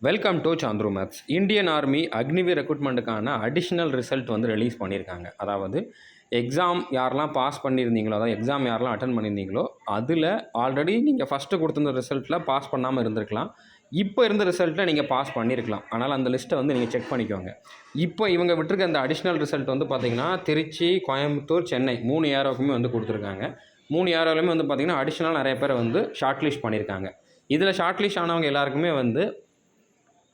Welcome to Chandru maps. Indian army Agniveer ரெக்ரூட்மெண்ட்டுக்கான additional result வந்து release பண்ணியிருக்காங்க. அதாவது எக்ஸாம் யாரெல்லாம் பாஸ் பண்ணியிருந்தீங்களோ, அதாவது எக்ஸாம் யாரெல்லாம் அட்டன் பண்ணியிருந்தீங்களோ, அதில் ஆல்ரெடி நீங்கள் ஃபஸ்ட்டு கொடுத்துருந்த ரிசல்ட்டில் பாஸ் பண்ணாமல் இருந்திருக்கலாம். இப்போ இருந்த ரிசல்ட்டில் நீங்கள் பாஸ் பண்ணியிருக்கலாம். அதனால் அந்த லிஸ்ட்டை வந்து நீங்கள் செக் பண்ணிக்கோங்க. இப்போ இவங்க விட்டுருக்க அந்த அடிஷ்னல் ரிசல்ட் வந்து பார்த்திங்கன்னா திருச்சி, கோயம்புத்தூர், சென்னை 3 ஏரோக்குமே வந்து கொடுத்துருக்காங்க. 3 ஏரோலையுமே வந்து பார்த்திங்கன்னா அடிஷ்னலாக நிறைய பேர் வந்து ஷார்ட் லிஸ்ட் பண்ணியிருக்காங்க. இதில் ஷார்ட் லிஸ்ட் ஆனவங்க எல்லாருக்குமே வந்து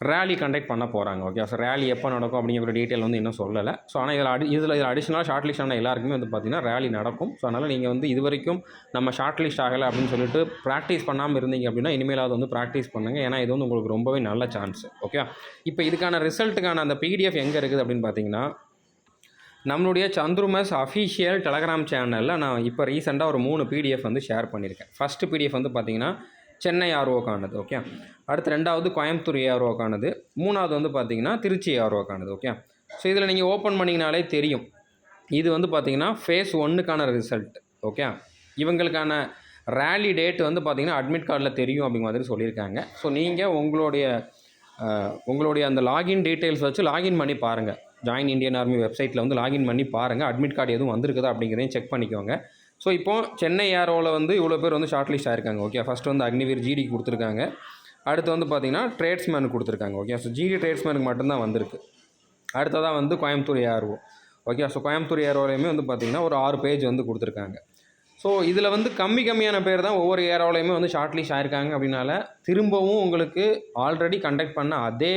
ரேலி கண்டக்ட் பண்ண போகிறாங்க. ஓகே, ஸோ ரேலி எப்போ நடக்கும் அப்படிங்கிற டீட்டெயில் வந்து இன்னும் சொல்லலை. ஸோ ஆனால் இதில் அடிஷ்னலாக ஷார்ட் லிஸ்ட் ஆன எல்லாருக்குமே வந்து பார்த்திங்கன்னா ரேலி நடக்கும். ஸோ அதனால் நீங்கள் வந்து இது வரைக்கும் நம்ம ஷார்ட் லிஸ்ட் ஆகலை அப்படின்னு சொல்லிட்டு ப்ராக்டிஸ் பண்ணாமல் இருந்தீங்க அப்படின்னா இனிமேலாவது வந்து ப்ராக்டிஸ் பண்ணுங்கள். ஏன்னா இது வந்து உங்களுக்கு ரொம்பவே நல்ல சான்ஸ். ஓகே, இப்போ இதுக்கான ரிசல்ட்டுக்கான அந்த பிடிஎஃப் எங்கே இருக்குது அப்படின்னு பார்த்தீங்கன்னா, நம்மளுடைய சாந்த்ரு மேப்ஸ் அஃபிஷியல் டெலகிராம் சேனலில் நான் இப்போ ரீசெண்டாக ஒரு 3 பிடிஎஃப் வந்து ஷேர் பண்ணியிருக்கேன். ஃபஸ்ட்டு பிடிஎஃப் வந்து பார்த்திங்கன்னா சென்னை ஆர்ஓக்கானது. ஓகே, அடுத்து 2வது கோயம்புத்தூர் ஆர்ஓக்கானது, 3வது வந்து பார்த்திங்கன்னா திருச்சி ஆர்ஓக்கானது. ஓகே, ஸோ இதில் நீங்கள் ஓப்பன் பண்ணிங்கனாலே தெரியும். இது வந்து பார்த்திங்கன்னா ஃபேஸ் 1க்கான ரிசல்ட். ஓகே, இவங்களுக்கான ரேலி டேட் வந்து பார்த்திங்கன்னா அட்மிட் கார்டில் தெரியும் அப்படிங்கிற மாதிரி சொல்லியிருக்காங்க. ஸோ நீங்கள் உங்களுடைய அந்த லாகின் டீட்டெயில்ஸ் வச்சு லாகின் பண்ணி பாருங்கள். ஜாயின் இந்தியன் ஆர்மி வெப்சைட்டில் வந்து லாகின் பண்ணி பாருங்கள். அட்மிட் கார்டு எதுவும் வந்திருக்குதா அப்படிங்கிறதையும் செக் பண்ணிக்கோங்க. ஸோ இப்போது சென்னை ஏரோவில் வந்து இவ்வளோ பேர் வந்து ஷார்ட் லிஸ்ட் ஆயிருக்காங்க. ஓகே, ஃபஸ்ட்டு வந்து அக்னிவீர் ஜிடி கொடுத்துருக்காங்க. அடுத்து வந்து பார்த்திங்கன்னா ட்ரேட்ஸ்மேன் கொடுத்துருக்காங்க. ஓகே, ஸோ ஜிடி ட்ரேட்ஸ்மேனுக்கு மட்டும்தான் வந்திருக்கு. அடுத்ததாக வந்து Coimbatore ARO. Okay, so Coimbatore ஏரோலையுமே வந்து பார்த்திங்கன்னா ஒரு 6 பேஜ் வந்து கொடுத்துருக்காங்க. ஸோ இதில் வந்து கம்மியான பேர் தான் ஒவ்வொரு ஏரோலையுமே வந்து ஷார்ட் லிஸ்ட் ஆயிருக்காங்க. அப்படின்னால திரும்பவும் உங்களுக்கு ஆல்ரெடி கண்டக்ட் பண்ண அதே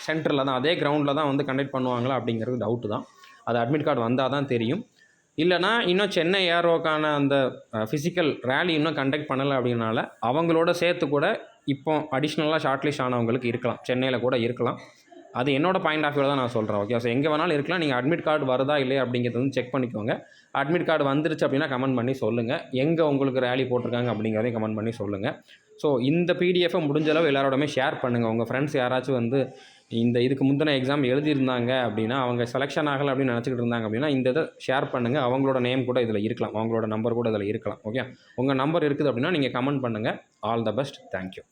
சென்டரில் தான், அதே கிரவுண்டில் தான் வந்து கண்டக்ட் பண்ணுவாங்களா அப்படிங்கிறது டவுட்டு தான். அது அட்மிட் கார்டு வந்தால் தான் தெரியும். இல்லைனா இன்னும் சென்னை ஏரோக்கான அந்த ஃபிசிக்கல் ரேலி இன்னும் கண்டக்ட் பண்ணலை அப்படின்னால அவங்களோட சேர்த்து கூட இப்போ அடிஷ்னலாக ஷார்ட் லிஸ்ட் ஆனவங்களுக்கு இருக்கலாம், சென்னையில் கூட இருக்கலாம். அது என்னோடய பாயிண்ட் ஆஃப் வியூ தான் நான் சொல்கிறேன். ஓகே, ஸோ எங்கே வேணாலும் இருக்கலாம். நீங்கள் அட்மிட் கார்டு வருதா இல்லையா அப்படிங்கிறது வந்து செக் பண்ணிக்கோங்க. அட்மிட் கார்டு வந்துருச்சு அப்படின்னா கமெண்ட் பண்ணி சொல்லுங்கள். எங்கே உங்களுக்கு ரேலி போட்டிருக்காங்க அப்படிங்கிறதையும் கமெண்ட் பண்ணி சொல்லுங்கள். ஸோ இந்த பிடிஎஃபை முடிஞ்சளவு எல்லாரோடமே ஷேர் பண்ணுங்கள். உங்கள் ஃப்ரெண்ட்ஸ் யாராச்சும் வந்து இதுக்கு முந்தின எக்ஸாம் எழுதியிருந்தாங்க அப்படின்னா, அவங்க செலெக்ஷன் ஆகலை அப்படின்னு நினச்சிக்கிட்டு இருந்தாங்க அப்படின்னா இந்த இதை ஷேர் பண்ணுங்கள். அவங்களோட நேம் கூட இதில் இருக்கலாம், அவங்களோட நம்பர் கூட இதில் இருக்கலாம். ஓகே, உங்கள் நம்பர் இருக்குது அப்படின்னா நீங்கள் கமெண்ட் பண்ணுங்கள். All the best. தேங்க்யூ.